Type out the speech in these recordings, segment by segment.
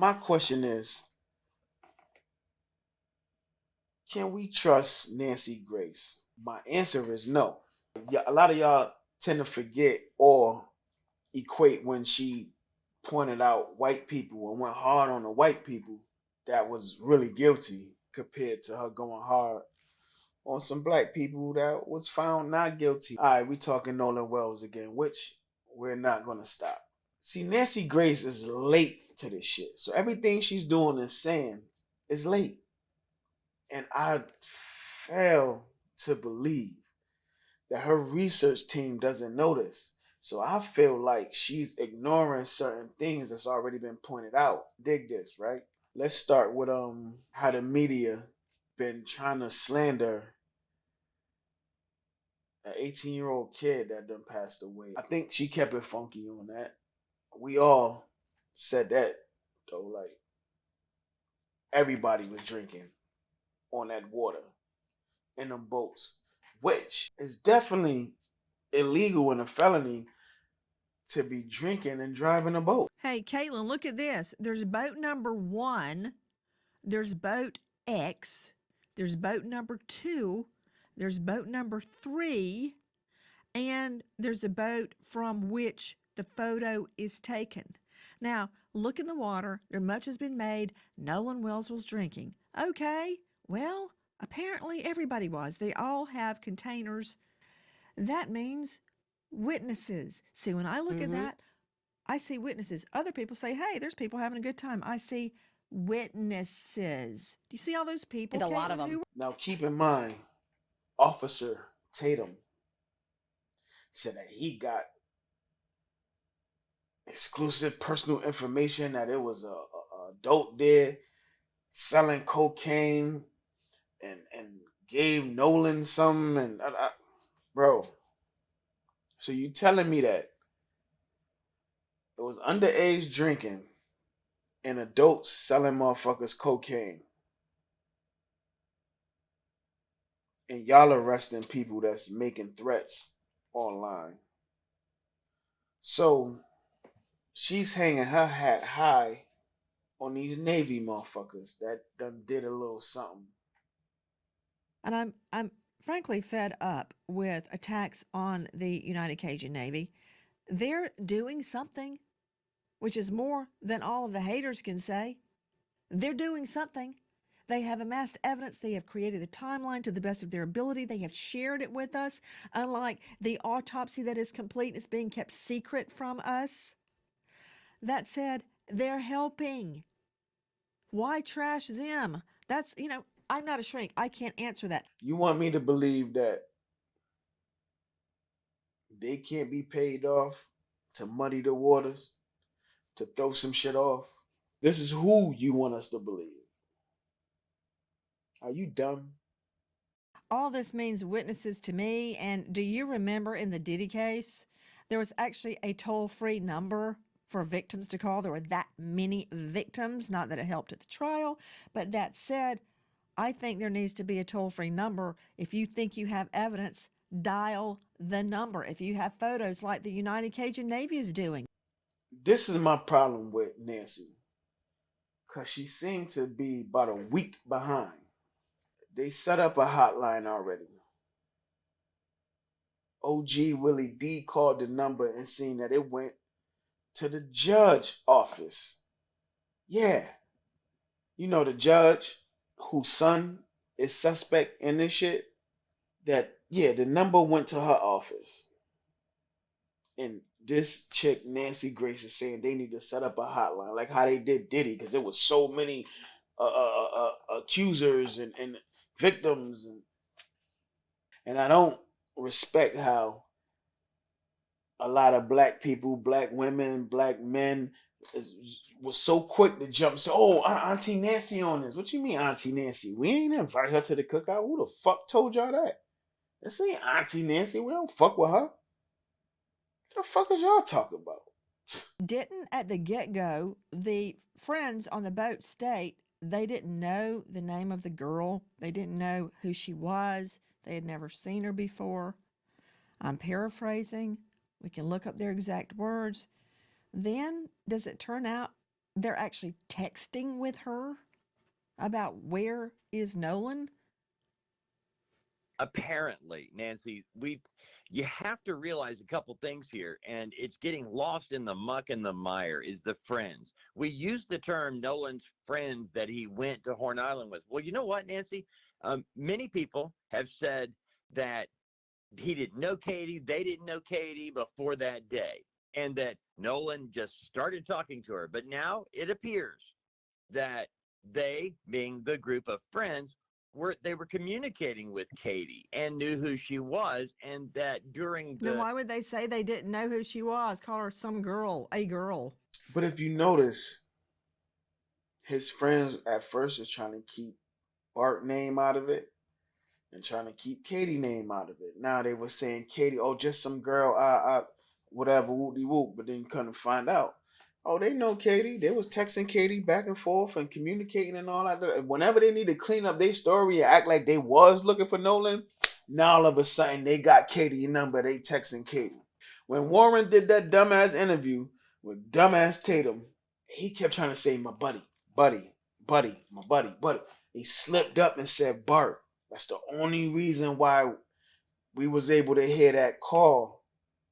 My question is, can we trust Nancy Grace? My answer is no. Yeah, a lot of y'all tend to forget or equate when she pointed out white people and went hard on the white people that was really guilty compared to her going hard on some black people that was found not guilty. All right, we talking Nolan Wells again, which we're not gonna stop. See, Nancy Grace is late to this shit, so everything she's doing and saying is late, and I fail to believe that her research team doesn't notice. So I feel like she's ignoring certain things that's already been pointed out. Dig this, right? Let's start with how the media been trying to slander an 18-year-old kid that done passed away. I think she kept it funky on that. We all said that though, like everybody was drinking on that water in them boats, which is definitely illegal and a felony to be drinking and driving a boat. Hey, Caitlin, look at this. There's boat number one, there's boat X, there's boat number two, there's boat number three, and there's a boat from which the photo is taken. Now, look in the water. There much has been made. Nolan Wells was drinking. Okay, well, apparently everybody was. They all have containers. That means witnesses. See, when I look at Mm-hmm. that, I see witnesses. Other people say, hey, there's people having a good time. I see witnesses. Do you see all those people, And a lot of Caitlin, them. who Now, keep in mind, Officer Tatum said that he got exclusive personal information that it was a adult there selling cocaine and gave Nolan some and bro. So you telling me that it was underage drinking and adults selling motherfuckers cocaine, and y'all arresting people that's making threats online. So she's hanging her hat high on these Navy motherfuckers that done did a little something. and I'm frankly fed up with attacks on the United Cajun Navy. They're doing something, which is more than all of the haters can say. They're doing something. They have amassed evidence. They have created the timeline to the best of their ability. They have shared it with us, unlike the autopsy that is complete is being kept secret from us. That said, they're helping. Why trash them? I'm not a shrink. I can't answer that. You want me to believe that they can't be paid off to muddy the waters, to throw some shit off? This is who you want us to believe. Are you dumb? All this means witnesses to me. And do you remember in the Diddy case, there was actually a toll free number for victims to call? There were that many victims. Not that it helped at the trial, but that said, I think there needs to be a toll free number. If you think you have evidence, dial the number. If you have photos like the United Cajun Navy is doing. This is my problem with Nancy, because she seemed to be about a week behind. They set up a hotline already. OG Willie D called the number and seen that it went to the judge office. Yeah, you know the judge whose son is suspect in this shit. That yeah, the number went to her office, and this chick Nancy Grace is saying they need to set up a hotline like how they did Diddy because there was so many accusers and victims, and I don't respect how a lot of black people, black women, black men was so quick to jump. So, oh, Auntie Nancy on this. What you mean, Auntie Nancy? We ain't invite her to the cookout. Who the fuck told y'all that? This ain't Auntie Nancy. We don't fuck with her. The fuck is y'all talking about? Didn't at the get go, the friends on the boat state they didn't know the name of the girl, they didn't know who she was, they had never seen her before. I'm paraphrasing. We can look up their exact words. Then, does it turn out they're actually texting with her about where is Nolan? Apparently, Nancy, you have to realize a couple things here, and it's getting lost in the muck and the mire. Is the friends? We use the term Nolan's friends that he went to Horn Island with. Well, you know what, Nancy? Many people have said that he didn't know Katie, they didn't know Katie before that day, and that Nolan just started talking to her. But now it appears that they, being the group of friends, were communicating with Katie and knew who she was, and that during Then the why would they say they didn't know who she was? Call her some girl, a girl. But if you notice, his friends at first was trying to keep Bart name out of it and trying to keep Katie name out of it. Now they were saying Katie, oh, just some girl, whatever, whoop de whoop. But then you couldn't find out. Oh, they know Katie. They was texting Katie back and forth and communicating and all that. And whenever they need to clean up their story and act like they was looking for Nolan, now all of a sudden they got Katie number. They texting Katie. When Warren did that dumbass interview with dumbass Tatum, he kept trying to say my buddy, my buddy. He slipped up and said Bart. That's the only reason why we was able to hear that call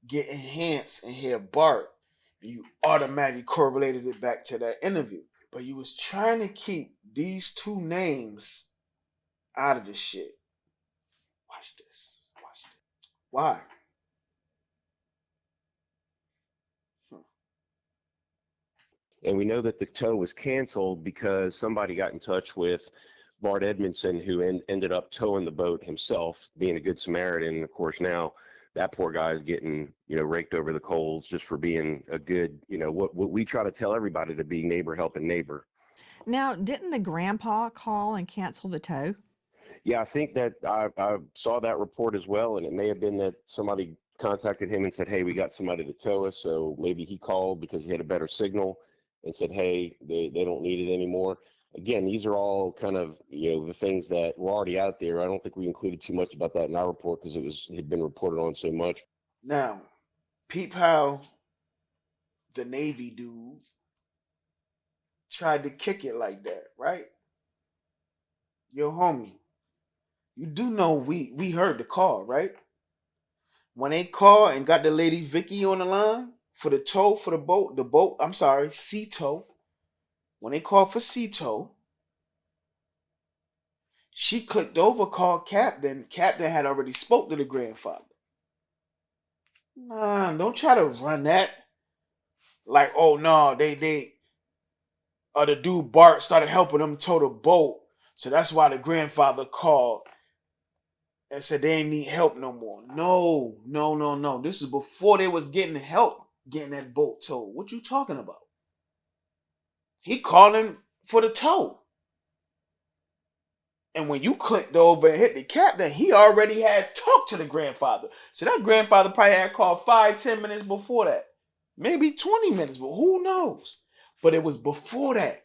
get enhanced and hear Bart. And you automatically correlated it back to that interview. But you was trying to keep these two names out of the shit. Watch this. Why? And we know that the tow was canceled because somebody got in touch with Bart Edmondson, who ended up towing the boat himself, being a good Samaritan. And of course, now that poor guy is getting, raked over the coals just for being a good, what we try to tell everybody to be, neighbor helping neighbor. Now, didn't the grandpa call and cancel the tow? Yeah, I think that I saw that report as well, and it may have been that somebody contacted him and said, hey, we got somebody to tow us. So maybe he called because he had a better signal and said, hey, they don't need it anymore. Again, these are all kind of, the things that were already out there. I don't think we included too much about that in our report because it had been reported on so much. Now, peep how the Navy dude tried to kick it like that, right? Yo, homie, you do know we heard the call, right? When they called and got the lady Vicky on the line for the tow for the boat, I'm sorry, sea tow. When they called for sea tow, she clicked over, called Captain. Captain had already spoke to the grandfather. Nah, don't try to run that. Like, oh no, the dude Bart started helping them tow the boat. So that's why the grandfather called and said they ain't need help no more. No. This is before they was getting help getting that boat towed. What you talking about? He calling for the tow. And when you clicked over and hit the captain, he already had talked to the grandfather. So that grandfather probably had called 5-10 minutes before that. Maybe 20 minutes, but who knows? But it was before that.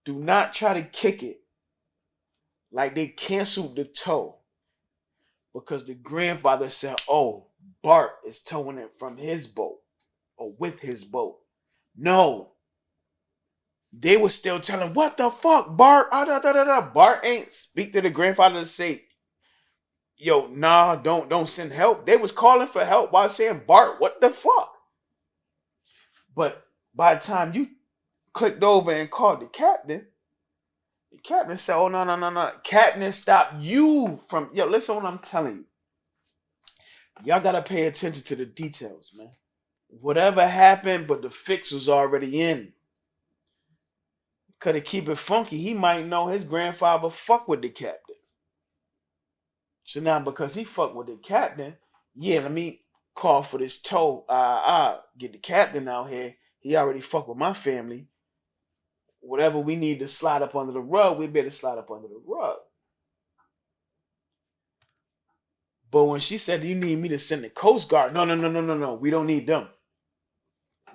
Do not try to kick it like they canceled the tow. Because the grandfather said, oh, Bart is towing it from his boat or with his boat. No. They were still telling, what the fuck, Bart? Bart ain't speak to the grandfather to say, yo, nah, don't send help. They was calling for help while saying, Bart, what the fuck? But by the time you clicked over and called the captain said, oh, no. Captain stopped you from, yo, listen what I'm telling you. Y'all got to pay attention to the details, man. Whatever happened, but the fix was already in. Could it keep it funky? He might know his grandfather fuck with the captain. So now because he fuck with the captain, yeah, let me call for this tow. Get the captain out here. He already fuck with my family. Whatever we need to slide up under the rug, we better slide up under the rug. But when she said, you need me to send the Coast Guard, no. We don't need them.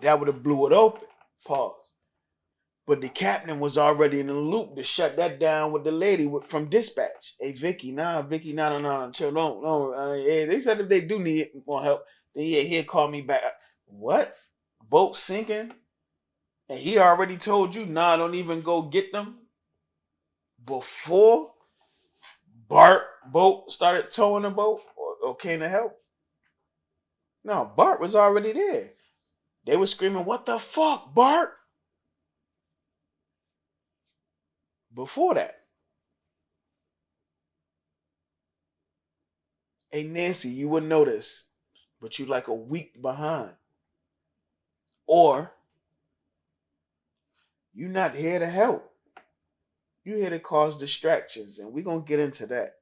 That would have blew it open. Pause. But the captain was already in the loop to shut that down with the lady from dispatch. Hey, Vicky, no, chill, don't. They said if they do need more help, then yeah, he'll call me back. What? Boat sinking? and he already told you, nah, don't even go get them before Bart boat started towing the boat or came to help. No, Bart was already there. They were screaming, "What the fuck, Bart?" Before that. Hey Nancy, you wouldn't notice, but you like a week behind. Or you're not here to help. You're here to cause distractions, and we're gonna get into that.